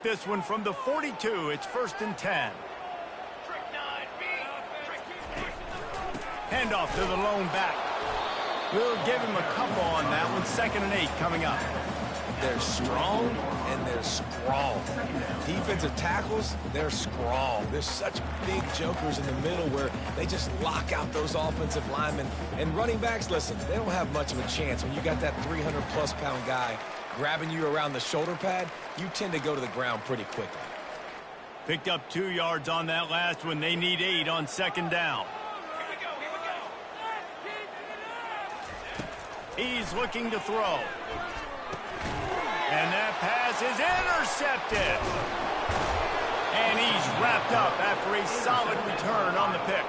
This one from the 42. It's 1st and 10. Handoff to the lone back. We'll give him a couple on that one. 2nd and 8 coming up. They're strong and they're strong. Defensive tackles, they're strong. There's such big jokers in the middle where they just lock out those offensive linemen. And running backs, listen, they don't have much of a chance. When you got that 300-plus pound guy grabbing you around the shoulder pad, you tend to go to the ground pretty quickly. Picked up 2 yards on that last one. They need 8 on 2nd down. He's looking to throw. And that pass is intercepted. And he's wrapped up after a solid return on the pick.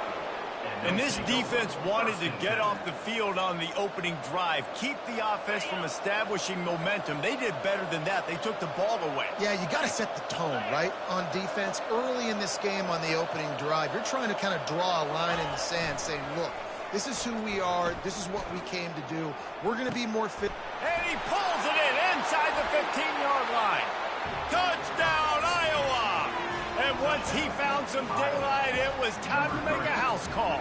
And this defense wanted to get off the field on the opening drive, keep the offense from establishing momentum. They did better than that. They took the ball away. Yeah, you got to set the tone, right, on defense. Early in this game on the opening drive, you're trying to kind of draw a line in the sand saying, look, this is who we are. This is what we came to do. We're going to be more fit. And he pulls it in inside the 15-yard line. Touchdown, Iowa! And once he found some daylight, it was time to make a house call.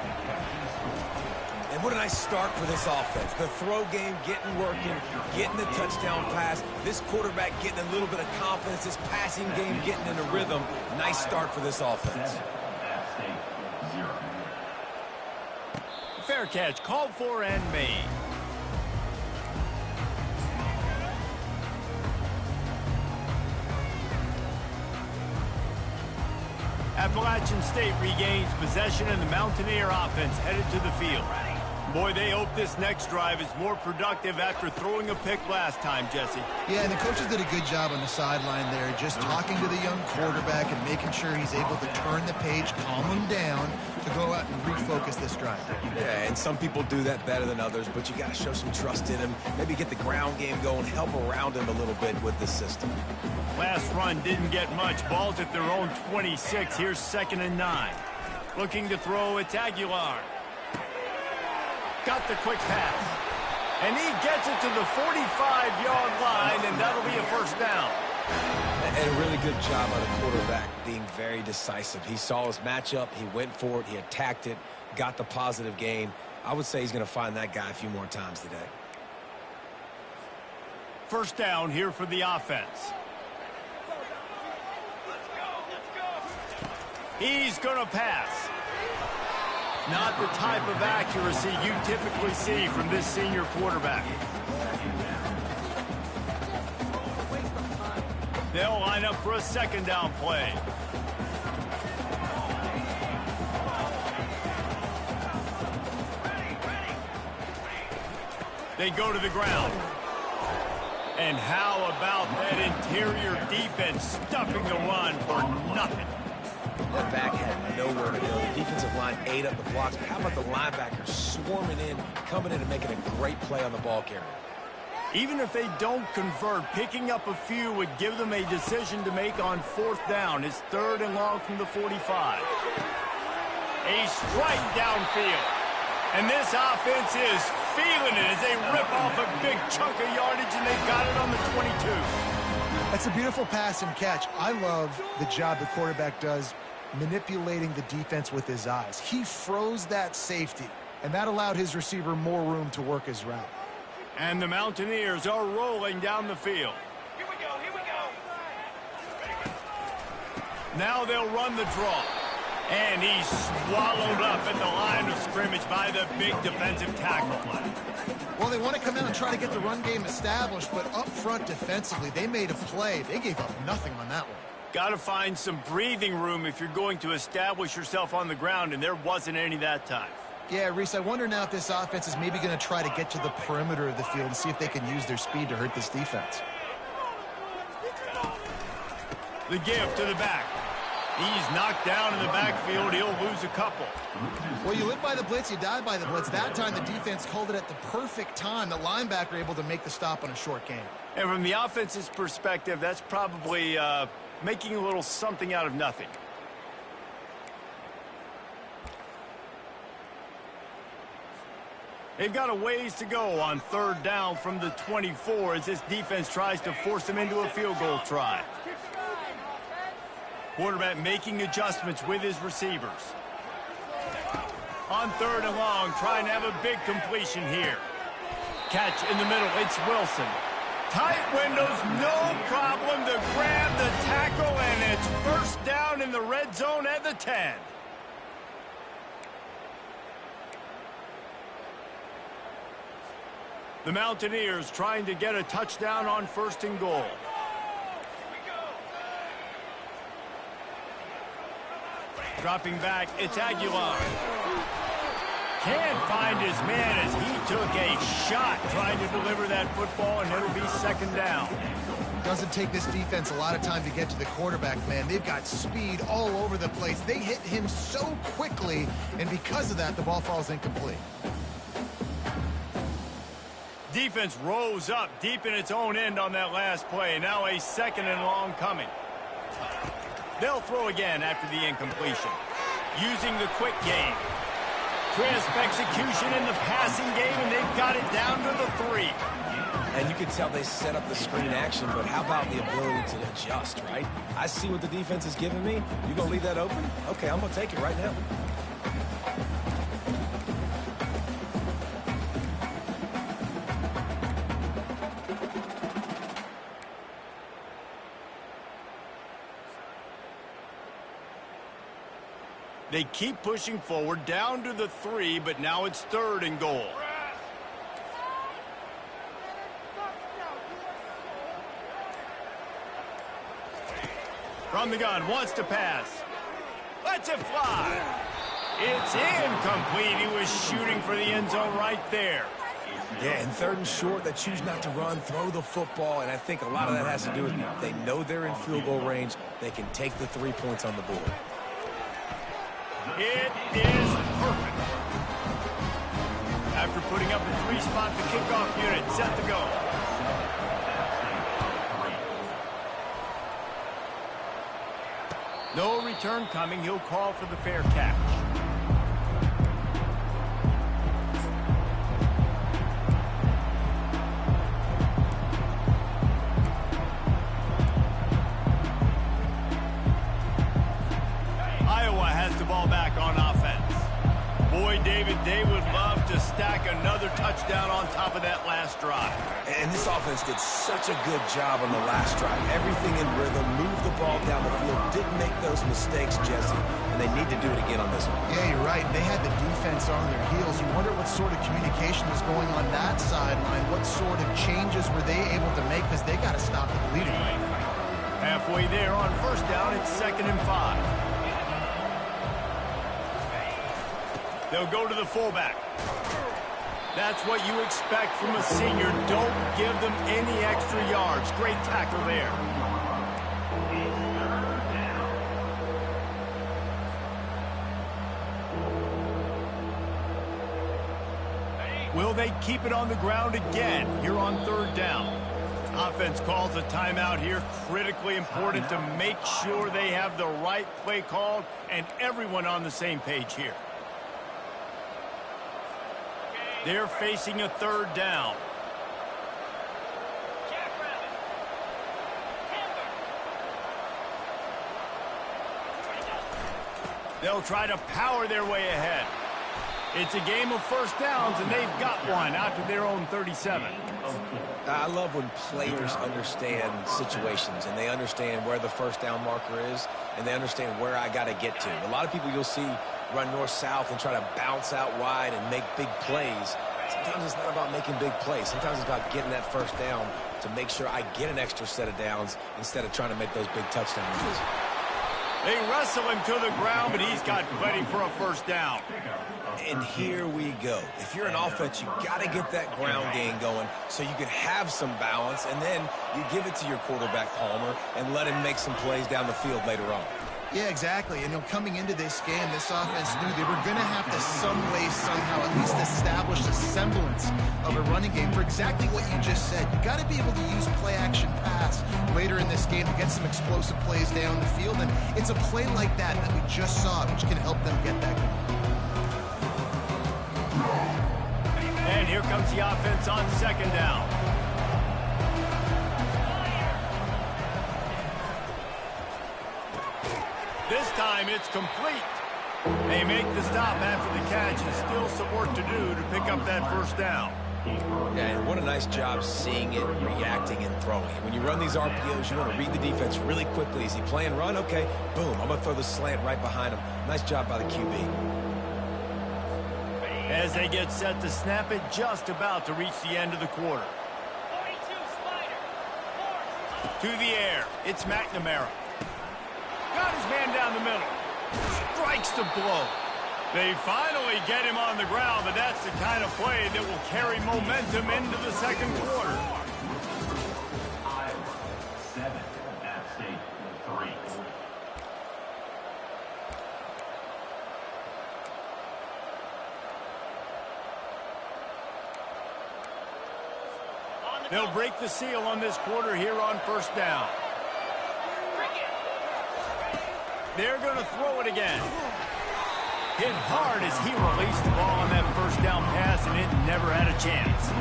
And what a nice start for this offense. The throw game getting working, getting the touchdown pass. This quarterback getting a little bit of confidence. This passing game getting in a rhythm. Nice start for this offense. Fair catch, called for and made. Appalachian State regains possession and the Mountaineer offense headed to the field. Boy, they hope this next drive is more productive after throwing a pick last time, Jesse. Yeah, and the coaches did a good job on the sideline there, just talking to the young quarterback and making sure he's able to turn the page, calm him down to go out and refocus this drive. Yeah, and some people do that better than others, but you got to show some trust in him, maybe get the ground game going, help around him a little bit with the system. Last run didn't get much. Ball's at their own 26. Here's 2nd and 9. Looking to throw, it's Aguilar. Got the quick pass. And he gets it to the 45-yard line, and that'll be a 1st down. And a really good job by the quarterback being very decisive. He saw his matchup, he went for it, he attacked it, got the positive gain. I would say he's going to find that guy a few more times today. 1st down here for the offense. He's going to pass. Not the type of accuracy you typically see from this senior quarterback. They'll line up for a 2nd down play. They go to the ground. And how about that interior defense stuffing the run for nothing? That back had nowhere to go. The defensive line ate up the blocks. But how about the linebackers swarming in, coming in and making a great play on the ball carrier? Even if they don't convert, picking up a few would give them a decision to make on 4th down. It's 3rd and long from the 45. A strike downfield. And this offense is feeling it as they rip off a big chunk of yardage, and they've got it on the 22. That's a beautiful pass and catch. I love the job the quarterback does manipulating the defense with his eyes. He froze that safety, and that allowed his receiver more room to work his route. And the Mountaineers are rolling down the field. Here we go, here we go. Now they'll run the draw. And he's swallowed up at the line of scrimmage by the big defensive tackle. Well, they want to come in and try to get the run game established, but up front defensively, they made a play. They gave up nothing on that one. Got to find some breathing room if you're going to establish yourself on the ground, and there wasn't any that time. Yeah, Reese, I wonder now if this offense is maybe going to try to get to the perimeter of the field and see if they can use their speed to hurt this defense. The give to the back. He's knocked down in the backfield. He'll lose a couple. Well, you live by the blitz, you die by the blitz. That time the defense called it at the perfect time. The linebacker able to make the stop on a short gain. And from the offense's perspective, that's probably making a little something out of nothing. They've got a ways to go on 3rd down from the 24 as this defense tries to force them into a field goal try. Quarterback making adjustments with his receivers. On 3rd and long, trying to have a big completion here. Catch in the middle, it's Wilson. Tight windows, no problem to grab the tackle, and it's first down in the red zone at the 10. The Mountaineers trying to get a touchdown on 1st and goal. Dropping back, it's Aguilar. Can't find his man as he took a shot trying to deliver that football, and it'll be 2nd down. Doesn't take this defense a lot of time to get to the quarterback, man. They've got speed all over the place. They hit him so quickly, and because of that, the ball falls incomplete. Defense rose up deep in its own end on that last play. Now a 2nd and long coming. They'll throw again after the incompletion. Using the quick game. Crisp execution in the passing game, and they've got it down to the 3. And you can tell they set up the screen action, but how about the ability to adjust, right? I see what the defense is giving me. You gonna leave that open? Okay, I'm gonna take it right now. They keep pushing forward down to the 3, but now it's 3rd and goal. From the gun, wants to pass. Lets it fly. It's incomplete. He was shooting for the end zone right there. Yeah, and 3rd and short, they choose not to run, throw the football, and I think a lot of that has to do with they know they're in field goal range. They can take the 3 points on the board. It is perfect. After putting up a 3-spot, the kickoff unit set to go. No return coming. He'll call for the fair catch. Iowa has the ball back on offense. Boy, David, they would love to stack another touchdown on top of that last drive. And this offense did such a good job on the last drive. Everything in rhythm, moved the ball down the field, didn't make those mistakes, Jesse, and they need to do it again on this one. Yeah, you're right. They had the defense on their heels. You wonder what sort of communication was going on that sideline. What sort of changes were they able to make, because they got to stop the bleeding. Halfway there on 1st down, it's 2nd and 5. They'll go to the fullback. That's what you expect from a senior. Don't give them any extra yards. Great tackle there. Will they keep it on the ground again here on 3rd down? Offense calls a timeout here. Critically important to make sure they have the right play called and everyone on the same page here. They're facing a 3rd down. They'll try to power their way ahead. It's a game of 1st downs, and they've got one out to their own 37. I love when players understand situations, and they understand where the 1st down marker is, and they understand where I got to get to. A lot of people you'll see run north-south and try to bounce out wide and make big plays. Sometimes it's not about making big plays. Sometimes it's about getting that 1st down to make sure I get an extra set of downs instead of trying to make those big touchdown runs. They wrestle him to the ground, but he's got plenty for a 1st down. And here we go. If you're an offense, you got to get that ground game going so you can have some balance, and then you give it to your quarterback, Palmer, and let him make some plays down the field later on. Yeah, exactly. And coming into this game, this offense knew they were going to have to some way, somehow, at least establish a semblance of a running game for exactly what you just said. You got to be able to use play-action pass later in this game to get some explosive plays down the field. And it's a play like that that we just saw, which can help them get that going. And here comes the offense on 2nd down. This time it's complete. They make the stop after the catch, and still some work to do to pick up that first down. Yeah, and what a nice job seeing it, reacting, and throwing. When you run these RPOs, you want to read the defense really quickly. Is he playing run? Okay, boom. I'm going to throw the slant right behind him. Nice job by the QB. As they get set to snap it, just about to reach the end of the quarter. 42, Spider. To the air, it's McNamara. Got his man down the middle. Strikes the blow. They finally get him on the ground, but that's the kind of play that will carry momentum into the second quarter. Iowa 7, App State 3. They'll break the seal on this quarter here on first down. They're going to throw it again. Hit hard as he released the ball on that first down pass, and it never had a chance.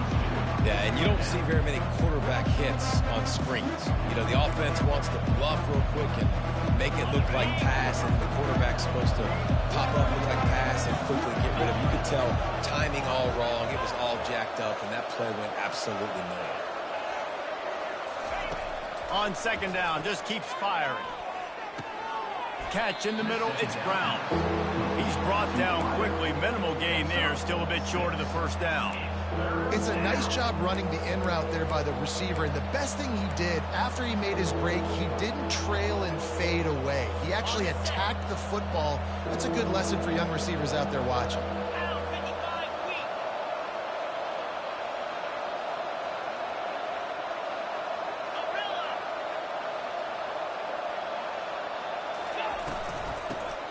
Yeah, and you don't see very many quarterback hits on screens. You know, the offense wants to bluff real quick and make it look like pass, and the quarterback's supposed to pop up, look like pass, and quickly get rid of it. You could tell timing all wrong. It was all jacked up, and that play went absolutely nowhere. On second down, just keeps firing. Catch in the middle, it's Brown. He's brought down quickly. Minimal gain there, still a bit short of the first down. It's a nice job running the in route there by the receiver, and the best thing he did after he made his break, he didn't trail and fade away. He actually attacked the football. That's a good lesson for young receivers out there watching.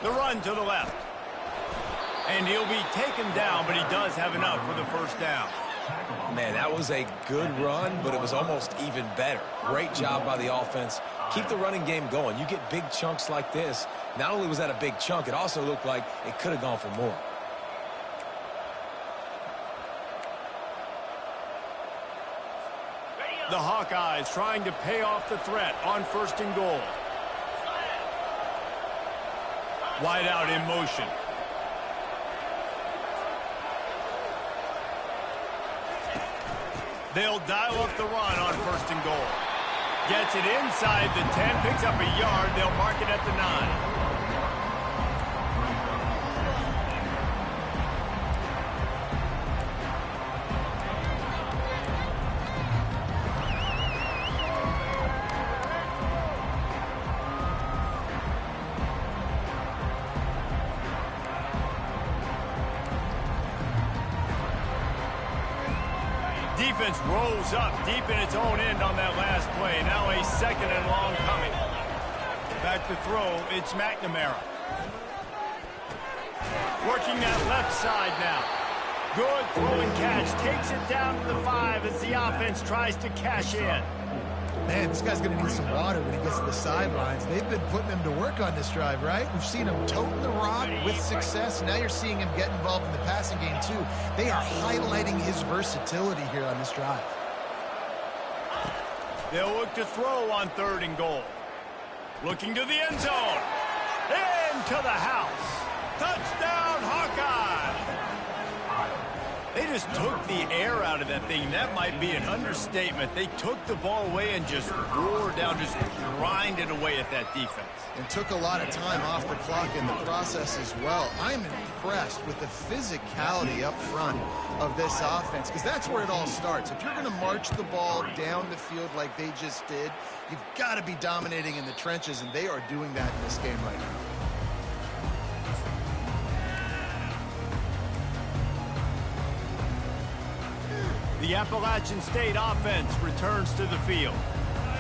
The run to the left. And he'll be taken down, but he does have enough for the first down. Man, that was a good run, but it was almost even better. Great job by the offense. Keep the running game going. You get big chunks like this. Not only was that a big chunk, it also looked like it could have gone for more. The Hawkeyes trying to pay off the threat on first and goal. Wide out in motion. They'll dial up the run on first and goal. Gets it inside the 10, picks up a yard. They'll mark it at the 9. Defense rolls up deep in its own end on that last play. Now a second and long coming. Back to throw, it's McNamara. Working that left side now. Good throwing catch. Takes it down to the 5 as the offense tries to cash in. Man, this guy's going to need some water when he gets to the sidelines. They've been putting him to work on this drive, right? We've seen him toting the rock with success. Now you're seeing him get involved in the passing game, too. They are highlighting his versatility here on this drive. They'll look to throw on third and goal. Looking to the end zone. Into the house. Touchdown, Hawkeye! They just took the air out of that thing. That might be an understatement. They took the ball away and just roared down, just grinded away at that defense. And took a lot of time off the clock in the process as well. I'm impressed with the physicality up front of this offense, because that's where it all starts. If you're going to march the ball down the field like they just did, you've got to be dominating in the trenches, and they are doing that in this game right now. The Appalachian State offense returns to the field.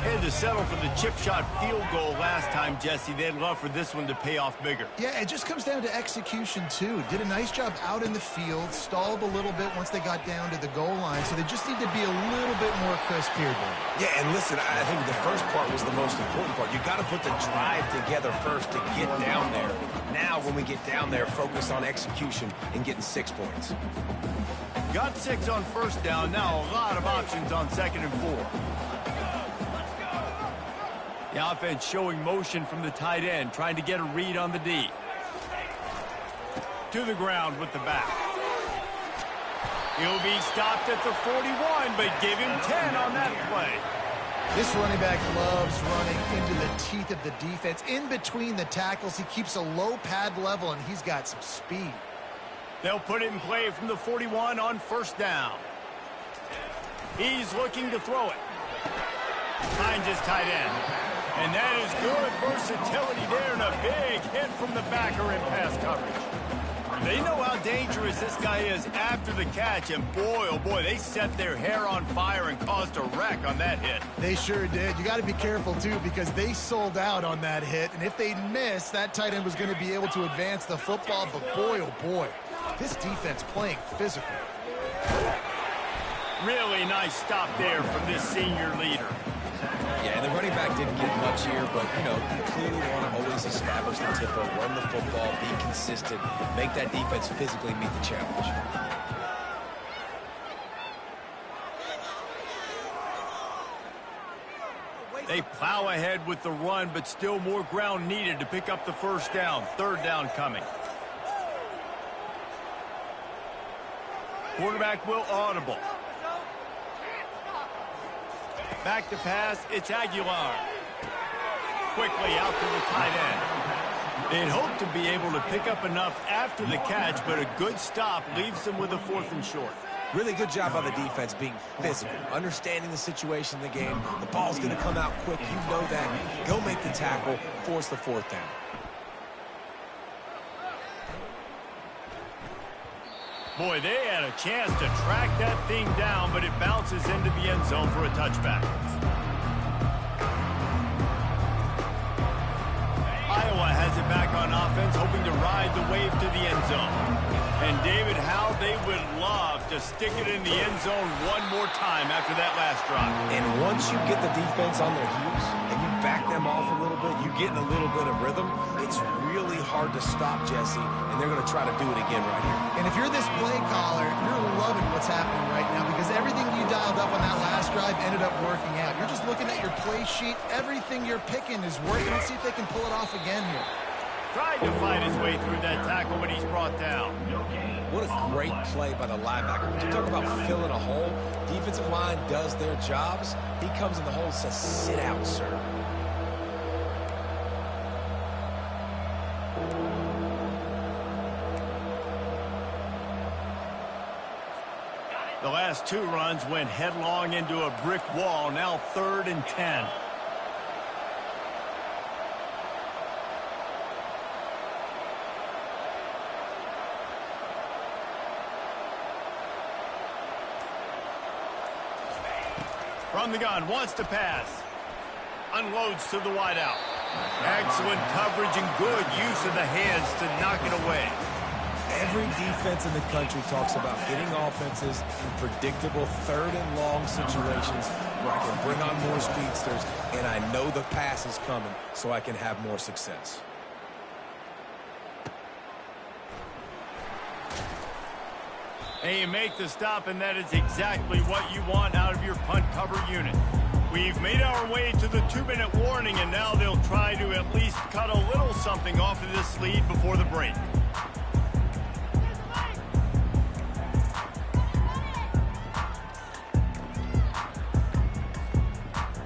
Had to settle for the chip shot field goal last time, Jesse. They'd love for this one to pay off bigger. Yeah, it just comes down to execution, too. Did a nice job out in the field, stalled a little bit once they got down to the goal line, so they just need to be a little bit more crisp here, Dave. Yeah, and listen, I think the first part was the most important part. You got to put the drive together first to get down there. Now, when we get down there, focus on execution and getting 6 points. Got 6 on first down. Now a lot of options on second and 4. The offense showing motion from the tight end, trying to get a read on the D. To the ground with the back. He'll be stopped at the 41, but give him 10 on that play. This running back loves running into the teeth of the defense. In between the tackles, he keeps a low pad level, and he's got some speed. They'll put it in play from the 41 on first down. He's looking to throw it. Finds his tight end. And that is good versatility there, and a big hit from the backer in pass coverage. They know how dangerous this guy is after the catch, and boy, oh boy, they set their hair on fire and caused a wreck on that hit. They sure did. You got to be careful, too, because they sold out on that hit, and if they miss, that tight end was going to be able to advance the football, but boy, oh boy, this defense playing physical. Really nice stop there from this senior leader. Yeah, and the running back didn't get much here, but, you know, you clearly want to always establish the tempo, run the football, be consistent, make that defense physically meet the challenge. They plow ahead with the run, but still more ground needed to pick up the first down. Third down coming. Quarterback will audible. Back to pass, it's Aguilar. Quickly out to the tight end. They'd hoped to be able to pick up enough after the catch, but a good stop leaves them with a 4th and short. Really good job by the defense being physical, understanding the situation in the game. The ball's going to come out quick. You know that. Go make the tackle, force the 4th down. Boy, they had a chance to track that thing down, but it bounces into the end zone for a touchback. Iowa has it back on offense, hoping to ride the wave to the end zone. And David, how they would love to stick it in the end zone one more time after that last drive. And once you get the defense on their heels and you back them off a little bit, you get in a little bit of rhythm, it's really hard to stop, Jesse, and they're going to try to do it again right here. And if you're this play caller, you're loving what's happening right now because everything you dialed up on that last drive ended up working out. You're just looking at your play sheet. Everything you're picking is working. Let's see if they can pull it off again here. Tried to fight his way through that tackle, but he's brought down. What a great play by the linebacker. You talk about filling a hole. Defensive line does their jobs. He comes in the hole and says, sit out, sir. The last 2 runs went headlong into a brick wall. Now 3rd and 10. From the gun, wants to pass. Unloads to the wideout. Excellent coverage and good use of the hands to knock it away. Every defense in the country talks about getting offenses in predictable 3rd and long situations where I can bring on more speedsters and I know the pass is coming so I can have more success. And you make the stop, and that is exactly what you want out of your punt cover unit. We've made our way to the 2-minute warning, and now they'll try to at least cut a little something off of this lead before the break.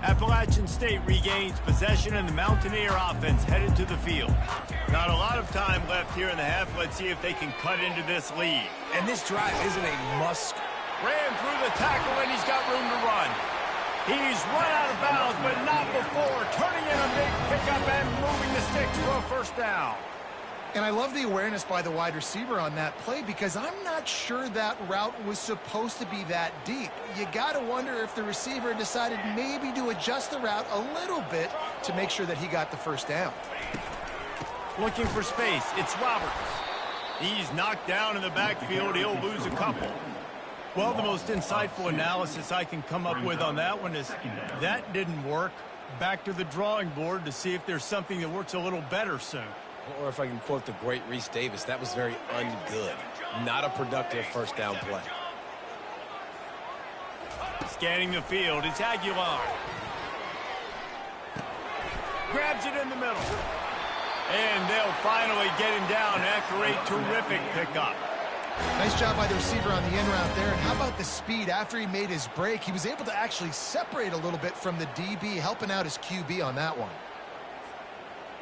Appalachian State regains possession, and the Mountaineer offense headed to the field. Not a lot of time left here in the half. Let's see if they can cut into this lead. And this drive isn't a must. Ran through the tackle, and he's got room to run. He's run out of bounds, but not before turning in a big pickup and moving the sticks for a first down. And I love the awareness by the wide receiver on that play because I'm not sure that route was supposed to be that deep. You got to wonder if the receiver decided maybe to adjust the route a little bit to make sure that he got the first down. Looking for space, it's Roberts. He's knocked down in the backfield. He'll lose a couple. Well, the most insightful analysis I can come up with on that one is that didn't work. Back to the drawing board to see if there's something that works a little better soon. Or if I can quote the great Reese Davis, that was very ungood. Not a productive first down play. Scanning the field, it's Aguilar. Grabs it in the middle. And they'll finally get him down after a terrific pickup. Nice job by the receiver on the in route there. And how about the speed? After he made his break, he was able to actually separate a little bit from the DB, helping out his QB on that one.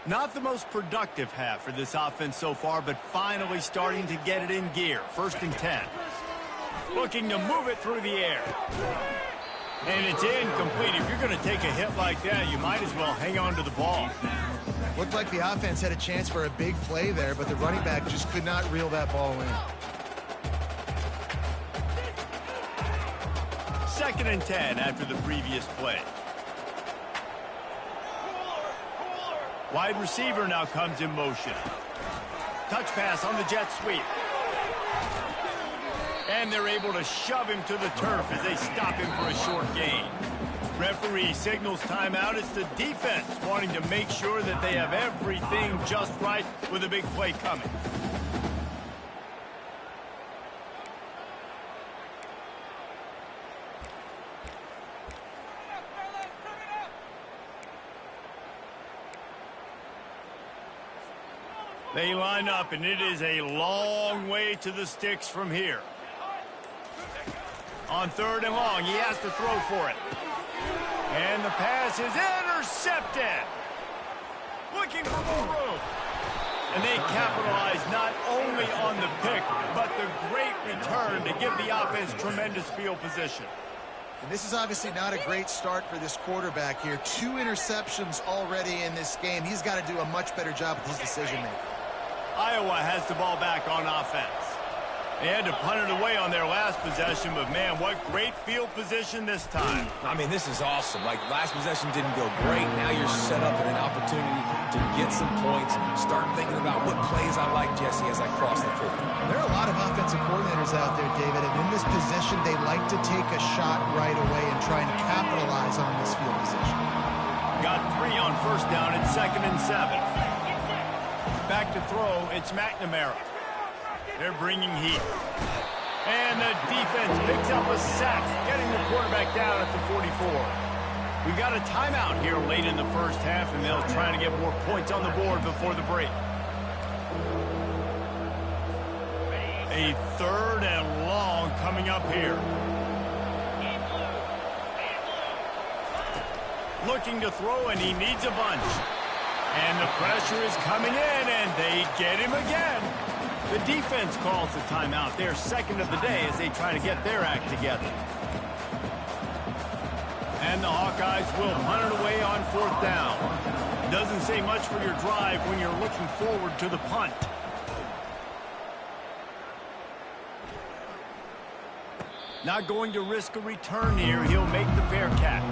Not the most productive half for this offense so far, but finally starting to get it in gear. 1st and 10. Looking to move it through the air. And it's incomplete. If you're going to take a hit like that, you might as well hang on to the ball. Looked like the offense had a chance for a big play there, but the running back just could not reel that ball in. 2nd and 10 after the previous play. Wide receiver now comes in motion. Touch pass on the jet sweep. And they're able to shove him to the turf as they stop him for a short gain. Referee signals timeout. It's the defense wanting to make sure that they have everything just right with a big play coming. They line up, and it is a long way to the sticks from here. On 3rd and long, he has to throw for it. And the pass is intercepted. Looking for more room. And they capitalize not only on the pick, but the great return to give the offense tremendous field position. And this is obviously not a great start for this quarterback here. 2 interceptions already in this game. He's got to do a much better job with his decision-making. Iowa has the ball back on offense. They had to punt it away on their last possession, but man, what great field position this time. I mean, this is awesome. Like, last possession didn't go great. Now you're set up in an opportunity to get some points. Start thinking about what plays I like, Jesse, as I cross the 50. There are a lot of offensive coordinators out there, David, and in this position, they like to take a shot right away and try and capitalize on this field position. Got 3 on 1st down and 2nd and 7. Back to throw, it's McNamara. They're bringing heat. And the defense picks up a sack, getting the quarterback down at the 44. We've got a timeout here late in the 1st half, and they'll try to get more points on the board before the break. A 3rd and long coming up here. Looking to throw, and he needs a bunch. And the pressure is coming in, and they get him again. The defense calls the timeout. They're 2nd of the day as they try to get their act together. And the Hawkeyes will punt it away on 4th down. Doesn't say much for your drive when you're looking forward to the punt. Not going to risk a return here. He'll make the fair catch.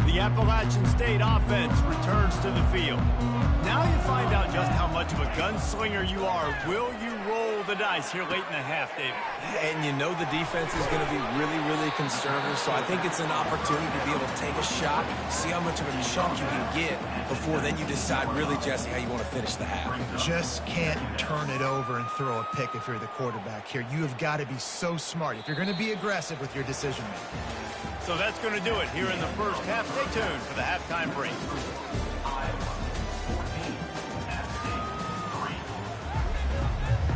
The Appalachian State offense returns to the field. Now you find out just how much of a gunslinger you are. Will you roll the dice here late in the half, David? And you know the defense is going to be really, really conservative, so I think it's an opportunity to be able to take a shot, see how much of a chunk you can get before then you decide really, Jesse, how you want to finish the half. Just can't turn it over and throw a pick if you're the quarterback here. You have got to be so smart if you're going to be aggressive with your decision-making. So that's going to do it here in the 1st half. Stay tuned for the halftime break.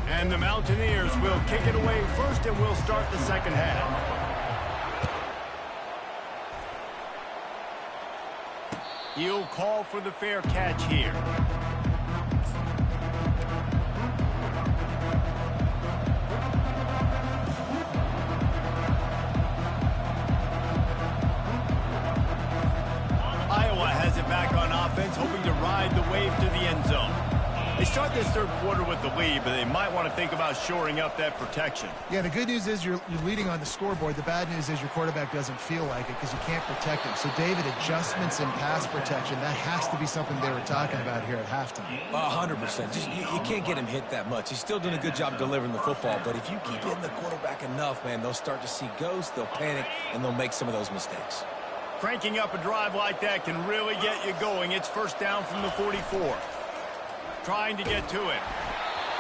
And the Mountaineers will kick it away first, and we'll start the 2nd half. He'll call for the fair catch here. Iowa has it back on offense, hoping to ride the wave to the end zone. They start this 3rd quarter with the lead, but they might want to think about shoring up that protection. Yeah, the good news is you're leading on the scoreboard. The bad news is your quarterback doesn't feel like it because you can't protect him. So, David, adjustments in pass protection, that has to be something they were talking about here at halftime. 100%. Just, you can't get him hit that much. He's still doing a good job delivering the football, but if you keep hitting the quarterback enough, man, they'll start to see ghosts, they'll panic, and they'll make some of those mistakes. Cranking up a drive like that can really get you going. It's 1st down from the 44. Trying to get to it.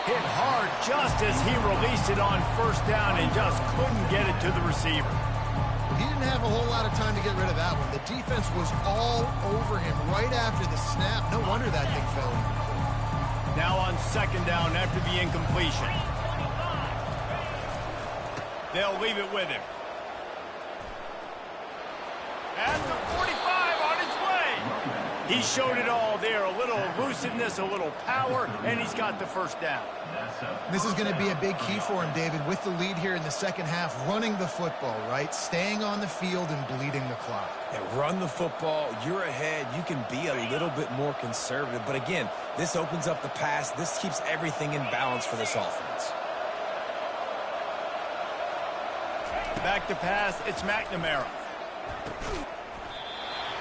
Hit hard just as he released it on first down and just couldn't get it to the receiver. He didn't have a whole lot of time to get rid of that one. The defense was all over him right after the snap. No wonder that thing fell incomplete. Now on second down after the incompletion. They'll leave it with him. At the 45 on his way. He showed it all there. A little elusiveness, a little power, and he's got the first down. This is going to be a big key for him, David, with the lead here in the second half, running the football, right? Staying on the field and bleeding the clock. Yeah, run the football. You're ahead. You can be a little bit more conservative. But again, this opens up the pass. This keeps everything in balance for this offense. Back to pass, it's McNamara.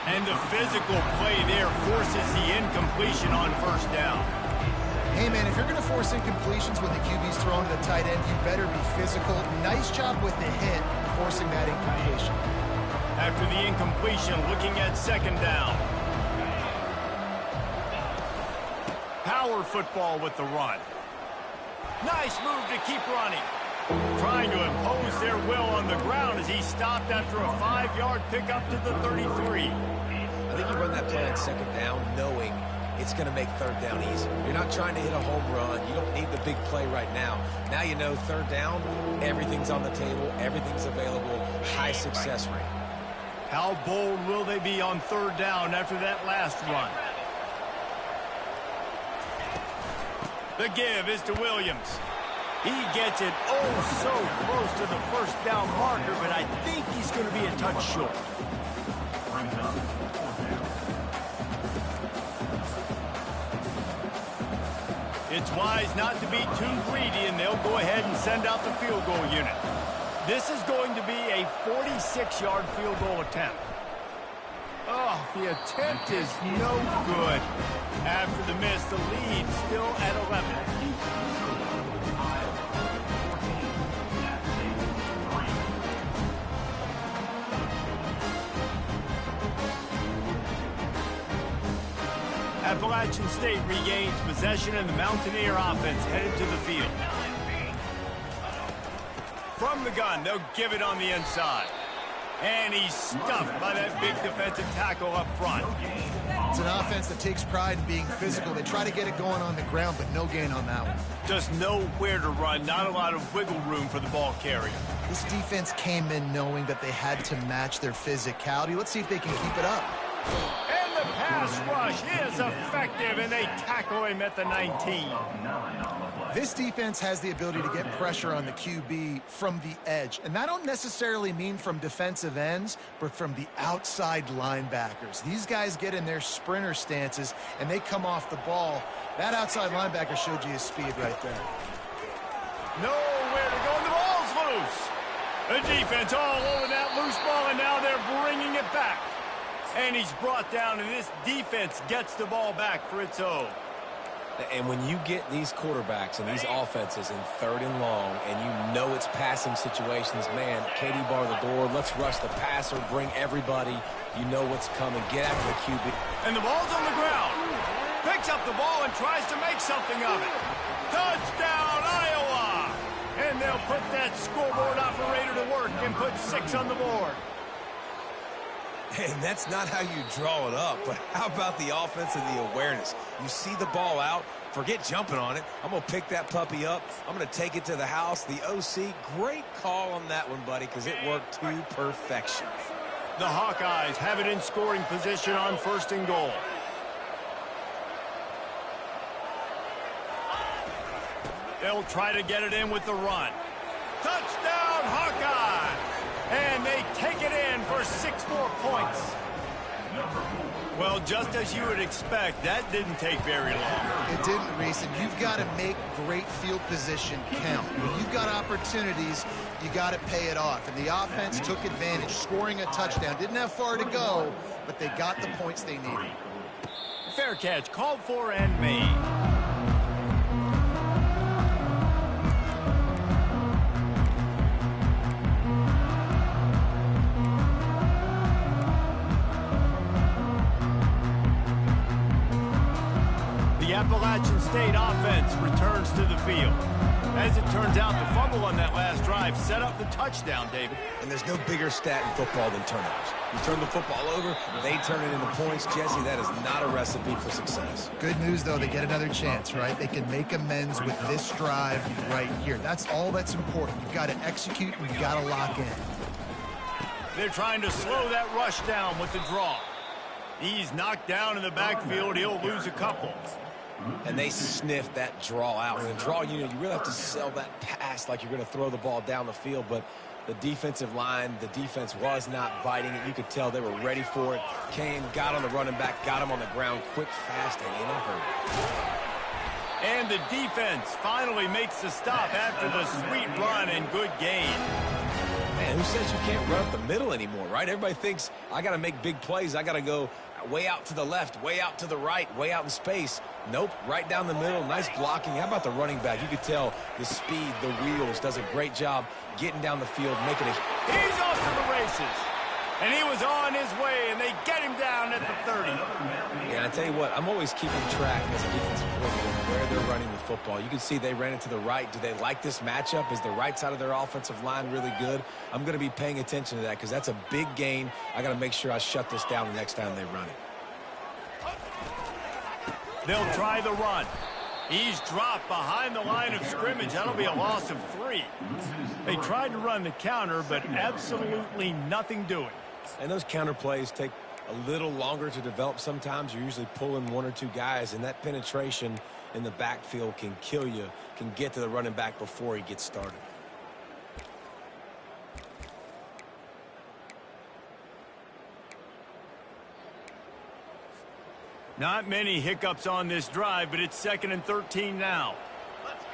And the physical play there forces the incompletion on first down. Hey, man, if you're going to force incompletions when the QB's throwing to the tight end, you better be physical. Nice job with the hit, forcing that incompletion. After the incompletion, looking at second down. Power football with the run. Nice move to keep running. Trying to impose their will on the ground as he stopped after a 5-yard pickup to the 33. I think you run that play on second down knowing it's going to make third down easy. You're not trying to hit a home run. You don't need the big play right now. Now you know third down, everything's on the table, everything's available, high success rate. How bold will they be on third down after that last run? The give is to Williams. He gets it oh so close to the first down marker, but I think he's going to be a touch short. It's wise not to be too greedy, and they'll go ahead and send out the field goal unit. This is going to be a 46-yard field goal attempt. Oh, the attempt is no good. After the miss, the lead still at 11. Appalachian State regains possession, and the Mountaineer offense headed to the field. From the gun, they'll give it on the inside. And he's stuffed by that big defensive tackle up front. It's an offense that takes pride in being physical. They try to get it going on the ground, but no gain on that one. Just nowhere to run, not a lot of wiggle room for the ball carrier. This defense came in knowing that they had to match their physicality. Let's see if they can keep it up. And the pass rush is effective, and they tackle him at the 19. This defense has the ability to get pressure on the QB from the edge. And that don't necessarily mean from defensive ends, but from the outside linebackers. These guys get in their sprinter stances, and they come off the ball. That outside linebacker showed you his speed right there. Nowhere to go, and the ball's loose. The defense all over that loose ball, and now they're bringing it back. And he's brought down, and this defense gets the ball back for its own. And when you get these quarterbacks and these offenses in third and long, and you know it's passing situations, man, Katie bar the door, let's rush the passer, bring everybody. You know what's coming. Get after the QB. And the ball's on the ground. Picks up the ball and tries to make something of it. Touchdown, Iowa! And they'll put that scoreboard operator to work and put 6 on the board. And that's not how you draw it up, but how about the offense and the awareness? You see the ball out, forget jumping on it. I'm going to pick that puppy up. I'm going to take it to the house. The OC, great call on that one, buddy, because it worked to perfection. The Hawkeyes have it in scoring position on first and goal. They'll try to get it in with the run. Touchdown, Hawkeye! And they take it in for 6 more points. Well, just as you would expect, that didn't take very long. It didn't, Reese, and you've got to make great field position count. When you've got opportunities, you got to pay it off. And the offense took advantage, scoring a touchdown. Didn't have far to go, but they got the points they needed. Fair catch, called for and made. Appalachian State offense returns to the field. As it turns out, the fumble on that last drive set up the touchdown, David. And there's no bigger stat in football than turnovers. You turn the football over, they turn it into points. Jesse, that is not a recipe for success. Good news, though, they get another chance, right? They can make amends with this drive right here. That's all that's important. You've got to execute, and you've got to lock in. They're trying to slow that rush down with the draw. He's knocked down in the backfield. He'll lose a couple. And they sniff that draw out. And the draw, you really have to sell that pass like you're going to throw the ball down the field. But the defensive line, the defense was not biting it. You could tell they were ready for it. Came, got on the running back, got him on the ground quick, fast, and in a hurry. And the defense finally makes the stop after the sweet run and good gain. Man, who says you can't run up the middle anymore, right? Everybody thinks I got to make big plays. I got to go way out to the left, way out to the right, way out in space. Nope, right down the middle. Nice blocking. How about the running back? You could tell the speed, the wheels, does a great job getting down the field, making it. He's off to the races. And he was on his way, and they get him down at the 30. Yeah, I tell you what, I'm always keeping track as a defensive coordinator where they're running the football. You can see they ran it to the right. Do they like this matchup? Is the right side of their offensive line really good? I'm going to be paying attention to that because that's a big gain. I got to make sure I shut this down the next time they run it. They'll try the run. He's dropped behind the line of scrimmage. That'll be a loss of 3. They tried to run the counter, but absolutely nothing doing. And those counter plays take a little longer to develop sometimes. You're usually pulling 1 or 2 guys, and that penetration in the backfield can kill you, can get to the running back before he gets started. Not many hiccups on this drive, but it's 2nd and 13 now. Let's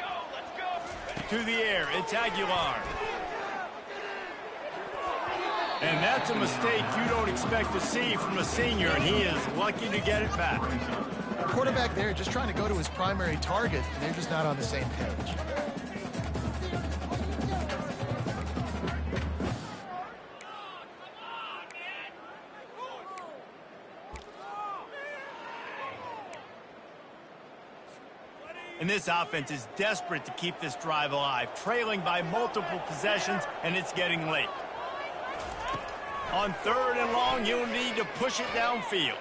go. To the air, it's Aguilar. And that's a mistake you don't expect to see from a senior, and he is lucky to get it back. The quarterback there just trying to go to his primary target, and they're just not on the same page. And this offense is desperate to keep this drive alive, trailing by multiple possessions, and it's getting late. On 3rd and long, you'll need to push it downfield.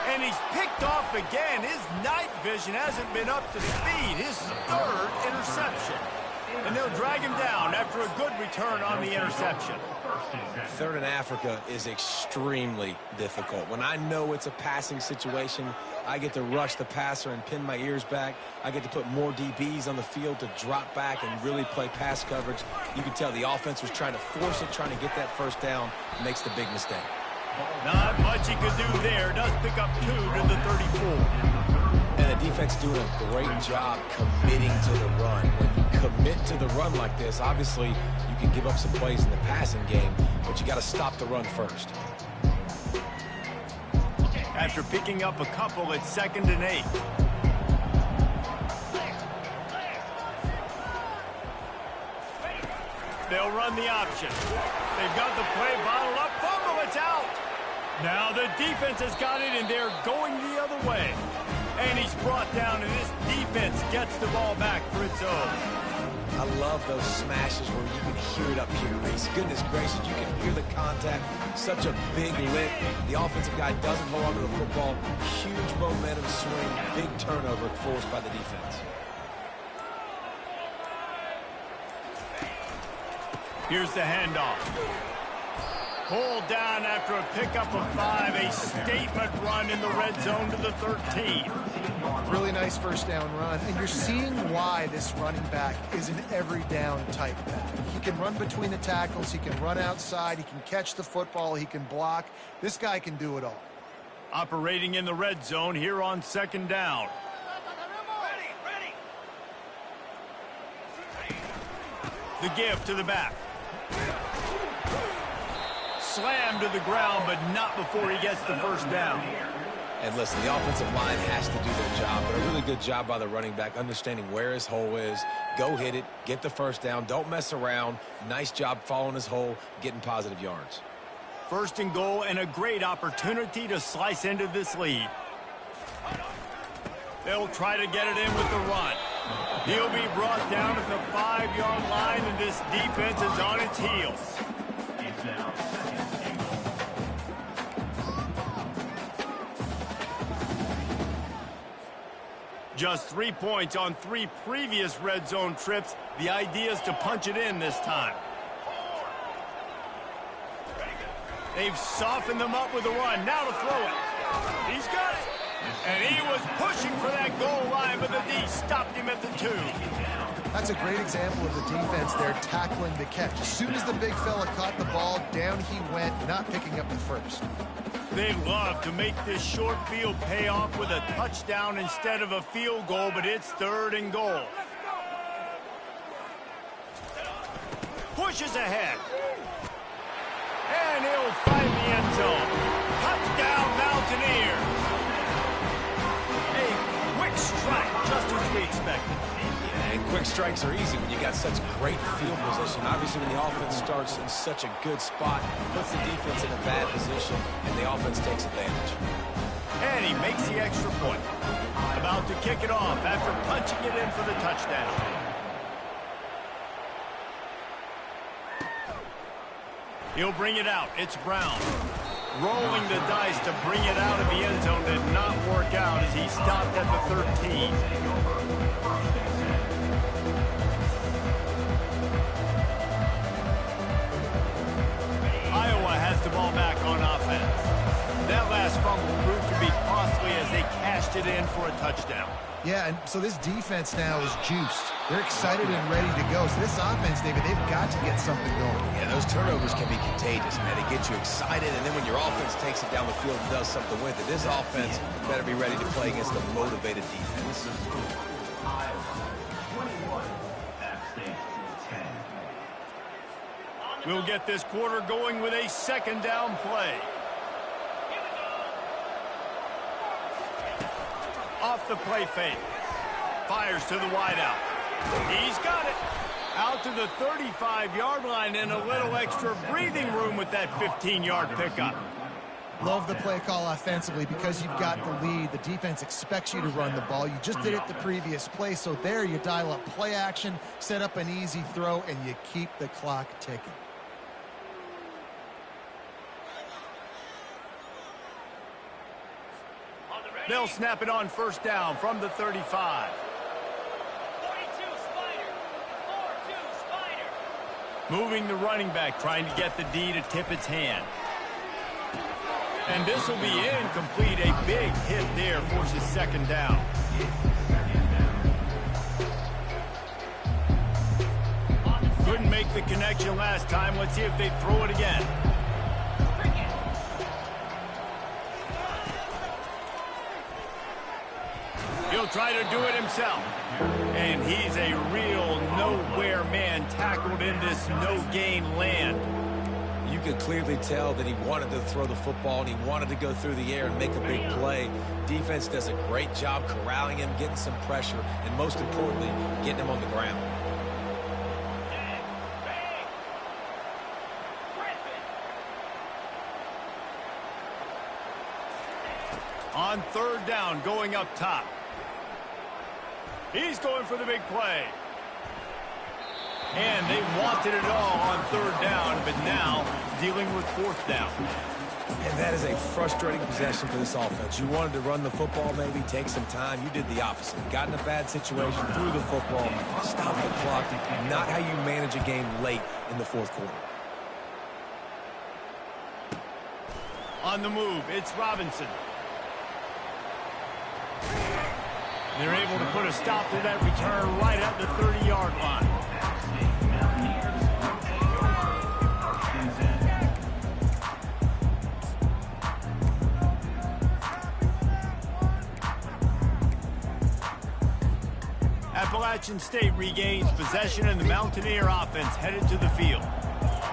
And he's picked off again. His night vision hasn't been up to speed. His 3rd interception. And they'll drag him down after a good return on the interception. 3rd in Africa is extremely difficult. When I know it's a passing situation, I get to rush the passer and pin my ears back. I get to put more DBs on the field to drop back and really play pass coverage. You can tell the offense was trying to force it, trying to get that first down, makes the big mistake. Not much he could do there. Does pick up 2 to the 34. And the defense doing a great job committing to the run. When you commit to the run like this, obviously you can give up some plays in the passing game, but you got to stop the run first. After picking up a couple, it's 2nd and 8. They'll run the option. They've got the play bottled up. Fumble, it's out. Now the defense has got it, and they're going the other way. And he's brought down, and this defense gets the ball back for its own. I love those smashes where you can hear it up here, Reese. Goodness gracious, you can hear the contact. Such a big lift. The offensive guy doesn't hold on to the football. Huge momentum swing. Big turnover forced by the defense. Here's the handoff. Pulled down after a pickup of 5. A statement run in the red zone to the 13. Really nice first down run. And you're seeing why this running back is an every down type back. He can run between the tackles. He can run outside. He can catch the football. He can block. This guy can do it all. Operating in the red zone here on 2nd down. The give to the back. Slammed to the ground, but not before he gets the first down. And listen, the offensive line has to do their job, but a really good job by the running back, understanding where his hole is. Go hit it, get the first down, don't mess around. Nice job following his hole, getting positive yards. 1st and goal, and a great opportunity to slice into this lead. They'll try to get it in with the run. He'll be brought down at the 5-yard line, and this defense is on its heels. It's now second and goal. Just 3 points on 3 previous red zone trips. The idea is to punch it in this time. They've softened them up with a run. Now to throw it. He's got it. And he was pushing for that goal line, but the D stopped him at the 2. That's a great example of the defense there tackling the catch. As soon as the big fella caught the ball, down he went, not picking up the first. They love to make this short field pay off with a touchdown instead of a field goal, but it's 3rd and goal. Pushes ahead. And he'll find the end zone. Touchdown, Mountaineers. A quick strike, just as we expected. And quick strikes are easy when you got such great field position. Obviously, when the offense starts in such a good spot, puts the defense in a bad position, and the offense takes advantage. And he makes the extra point. About to kick it off after punching it in for the touchdown. He'll bring it out. It's Brown. Rolling the dice to bring it out of the end zone did not work out as he stopped at the 13. Iowa has the ball back on offense. That last fumble proved to be costly as they cashed it in for a touchdown. Yeah, and so this defense now is juiced. They're excited and ready to go. So this offense, David, they've got to get something going. Yeah, those turnovers can be contagious, man. They get you excited, and then when your offense takes it down the field and does something with it, this offense better be ready to play against a motivated defense. Iowa 21, App State 10. We'll get this quarter going with a 2nd down play. Off the play fake. Fires to the wideout. He's got it. Out to the 35-yard line and a little extra breathing room with that 15-yard pickup. Love the play call offensively because you've got the lead. The defense expects you to run the ball. You just did it the previous play, so there you dial up play action, set up an easy throw, and you keep the clock ticking. They'll snap it on 1st down from the 35. 42 Spider. 4-2 Spider. Moving the running back, trying to get the D to tip its hand. And this will be incomplete. A big hit there forces 2nd down. Couldn't make the connection last time. Let's see if they throw it again. He'll try to do it himself. And he's a real nowhere man tackled in this no-gain land. You could clearly tell that he wanted to throw the football and he wanted to go through the air and make a big play. Defense does a great job corralling him, getting some pressure, and most importantly, getting him on the ground. On 3rd down, going up top. He's going for the big play. And they wanted it all on 3rd down, but now dealing with 4th down. And that is a frustrating possession for this offense. You wanted to run the football, maybe take some time. You did the opposite. Got in a bad situation, threw the football, stopped the clock. Not how you manage a game late in the 4th quarter. On the move, it's Robinson. They're able to put a stop to that return right at the 30-yard line. Appalachian State regains possession, and the Mountaineer offense headed to the field.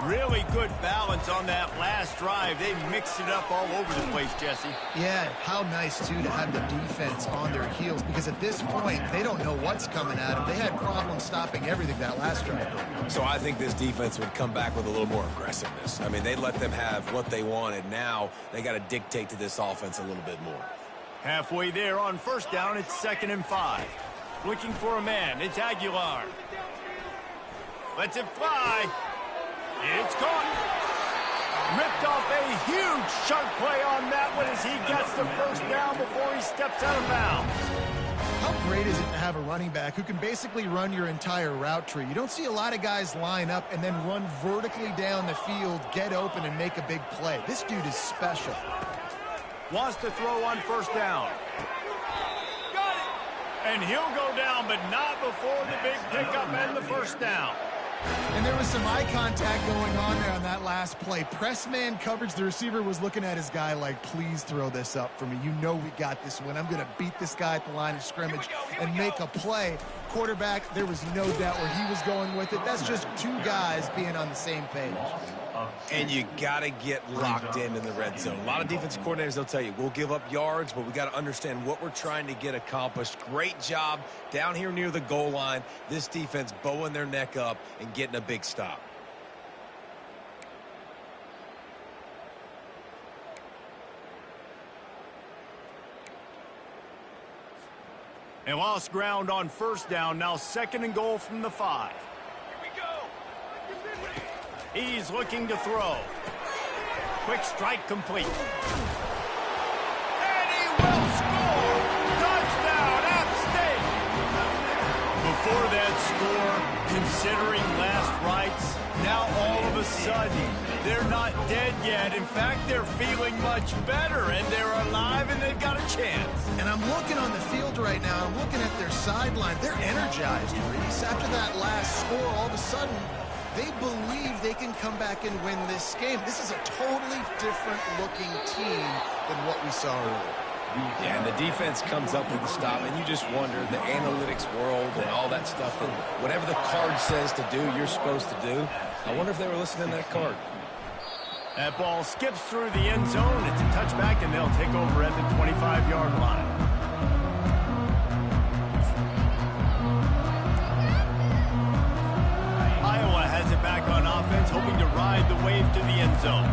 Really good balance on that last drive. They mixed it up all over the place, Jesse. Yeah, how nice, too, to have the defense on their heels, because at this point, they don't know what's coming at them. They had problems stopping everything that last drive. So I think this defense would come back with a little more aggressiveness. I mean, they let them have what they wanted. Now they got to dictate to this offense a little bit more. Halfway there on first down, it's 2nd and 5. Looking for a man, it's Aguilar. Lets it fly. It's caught. Ripped off a huge chunk play on that one as he gets the first down before he steps out of bounds. How great is it to have a running back who can basically run your entire route tree? You don't see a lot of guys line up and then run vertically down the field, get open, and make a big play. This dude is special. Wants to throw on first down. Got it. And he'll go down, but not before the big pickup and the first down. And there was some eye contact going on there on that last play. Press man coverage. The receiver was looking at his guy like, please throw this up for me. You know we got this one. I'm going to beat this guy at the line of scrimmage and make a play. Quarterback, there was no doubt where he was going with it. That's just two guys being on the same page. And you got to get locked in the red zone. A lot of defensive coordinators, they'll tell you, we'll give up yards, but we got to understand what we're trying to get accomplished. Great job down here near the goal line. This defense bowing their neck up and getting a big stop. And lost ground on first down, now 2nd and goal from the 5. He's looking to throw. Quick strike complete. And he will score! Touchdown, App State! Before that score, considering last rites, now all of a sudden, they're not dead yet. In fact, they're feeling much better, and they're alive, and they've got a chance. And I'm looking on the field right now. I'm looking at their sideline. They're energized, Reese. After that last score, all of a sudden, they believe they can come back and win this game. This is a totally different-looking team than what we saw earlier. Yeah, and the defense comes up with the stop, and you just wonder, the analytics world and all that stuff, that whatever the card says to do, you're supposed to do. I wonder if they were listening to that card. That ball skips through the end zone. It's a touchback, and they'll take over at the 25-yard line. Iowa has it back on offense, hoping to ride the wave to the end zone.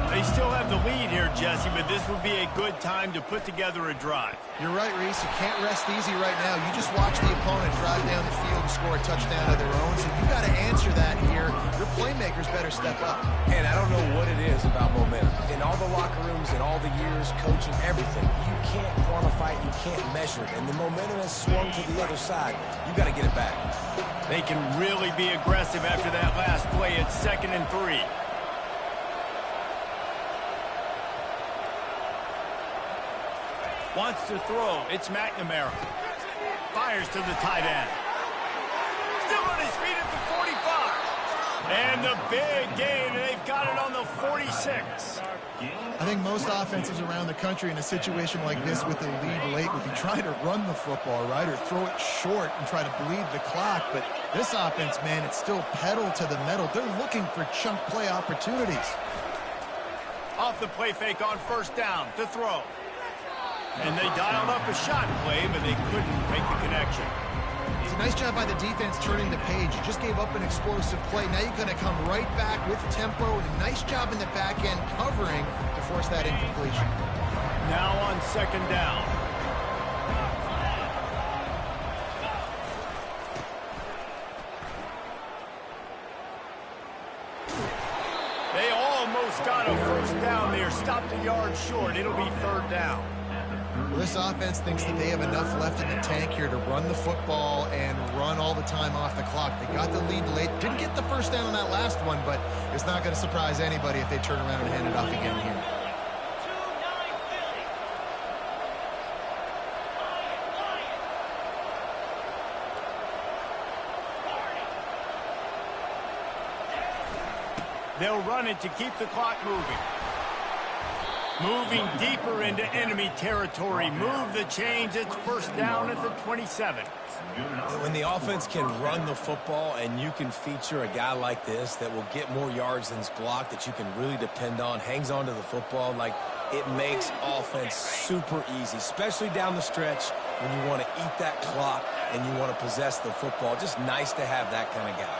They still have the lead here, Jesse, but this would be a good time to put together a drive. You're right, Reese. You can't rest easy right now. You just watch the opponent drive down the field and score a touchdown of their own, so you got to answer that here. Your playmakers better step up. And I don't know what it is about momentum. In all the locker rooms, in all the years, coaching, everything, you can't quantify it, you can't measure it. And the momentum has swung to the other side. You got to get it back. They can really be aggressive after that last play. It's 2nd and 3. Wants to throw. It's McNamara. Fires to the tight end. Still on his feet at the 45. And the big gain, and they've got it on the 46. I think most offenses around the country in a situation like this with the lead late would be trying to run the football, right, or throw it short and try to bleed the clock. But this offense, man, it's still pedal to the metal. They're looking for chunk play opportunities. Off the play fake on first down to throw. And they dialed up a shot play, but they couldn't make the connection. It's a nice job by the defense turning the page. You just gave up an explosive play. Now you're going to come right back with tempo. And a nice job in the back end covering to force that incompletion. Now on 2nd down. They almost got a first down there. Stopped a yard short. It'll be 3rd down. Well, this offense thinks that they have enough left in the tank here to run the football and run all the time off the clock. They got the lead late. Didn't get the first down on that last one, but it's not going to surprise anybody if they turn around and hand it off again here. They'll run it to keep the clock moving. Moving deeper into enemy territory. Move the chains. It's first down at the 27. When the offense can run the football and you can feature a guy like this that will get more yards than's blocked, that you can really depend on, hangs on to the football, like it makes offense super easy, especially down the stretch when you want to eat that clock and you want to possess the football. Just nice to have that kind of guy.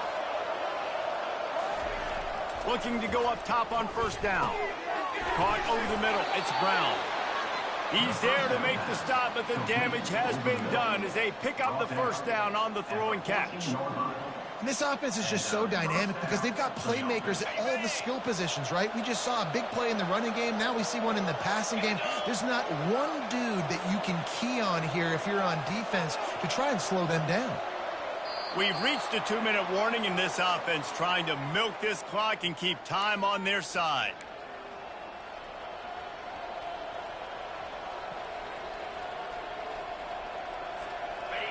Looking to go up top on first down. Caught over the middle. It's Brown. He's there to make the stop, but the damage has been done as they pick up the first down on the throw and catch. And this offense is just so dynamic because they've got playmakers at all the skill positions, right? We just saw a big play in the running game. Now we see one in the passing game. There's not one dude that you can key on here if you're on defense to try and slow them down. We've reached a 2-minute warning in this offense, trying to milk this clock and keep time on their side.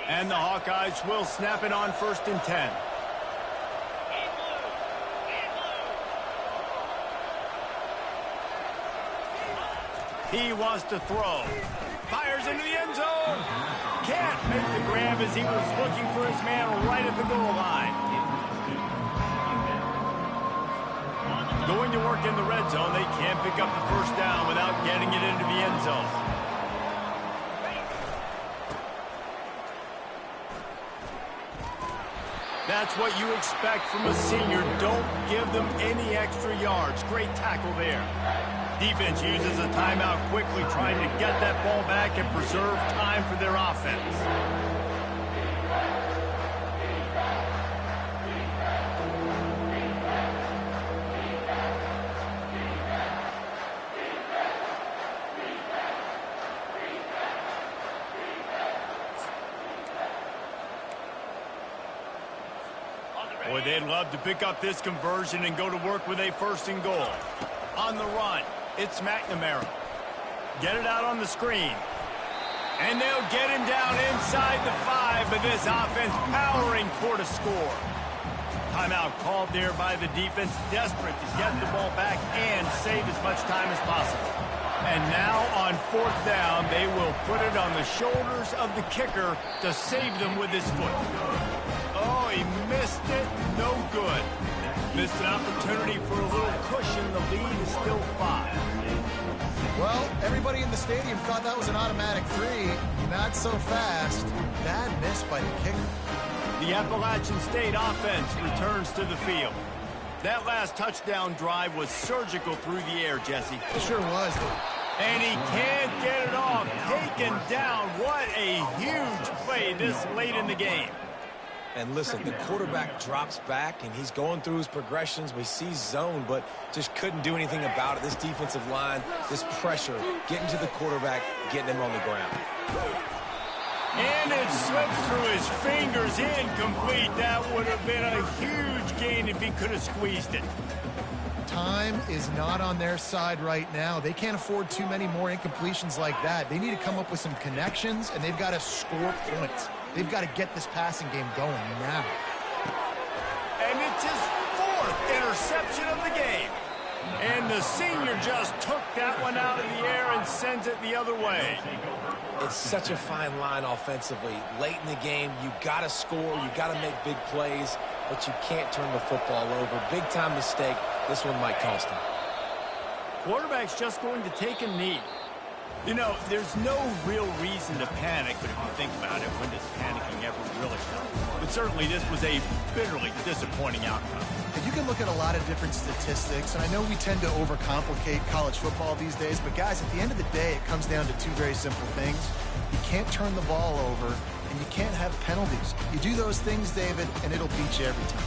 And the Hawkeyes will snap it on 1st and 10. He wants to throw. Fires into the end zone. Can't make the grab as he was looking for his man right at the goal line. Going to work in the red zone, they can't pick up the first down without getting it into the end zone. That's what you expect from a senior. Don't give them any extra yards. Great tackle there. Defense uses a timeout quickly, trying to get that ball back and preserve time for their offense. Boy, they'd love to pick up this conversion and go to work with a 1st and goal. On the run, it's McNamara. Get it out on the screen. And they'll get him down inside the 5, but this offense powering toward a score. Timeout called there by the defense, desperate to get the ball back and save as much time as possible. And now on 4th down, they will put it on the shoulders of the kicker to save them with his foot. Oh, he missed it. No good. Missed an opportunity for a little cushion. The lead is still 5. Well, everybody in the stadium thought that was an automatic 3. Not so fast. Bad miss by the kicker. The Appalachian State offense returns to the field. That last touchdown drive was surgical through the air, Jesse. It sure was. And he can't get it off. Taken down. What a huge play this late in the game. And listen, the quarterback drops back, and he's going through his progressions. We see zone, but just couldn't do anything about it. This defensive line, this pressure, getting to the quarterback, getting him on the ground. And it slips through his fingers, incomplete. That would have been a huge gain if he could have squeezed it. Time is not on their side right now. They can't afford too many more incompletions like that. They need to come up with some connections, and they've got to score points. They've got to get this passing game going now. And it's his 4th interception of the game. And the senior just took that one out of the air and sends it the other way. It's such a fine line offensively. Late in the game, you got to score, you got to make big plays, but you can't turn the football over. Big-time mistake. This one might cost him. Quarterback's just going to take a knee. You know, there's no real reason to panic, but if you think about it, when does panicking ever really help? But certainly this was a bitterly disappointing outcome. And you can look at a lot of different statistics, and I know we tend to overcomplicate college football these days, but guys, at the end of the day, it comes down to 2 very simple things. You can't turn the ball over, and you can't have penalties. You do those things, David, and it'll beat you every time.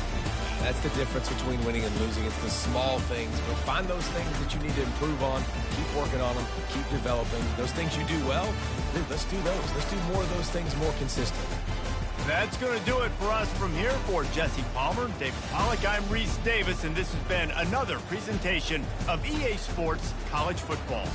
That's the difference between winning and losing. It's the small things, but find those things that you need to improve on. Keep working on them. Keep developing. Those things you do well, let's do those. Let's do more of those things more consistently. That's going to do it for us from here. For Jesse Palmer, David Pollack, I'm Reese Davis, and this has been another presentation of EA Sports College Football.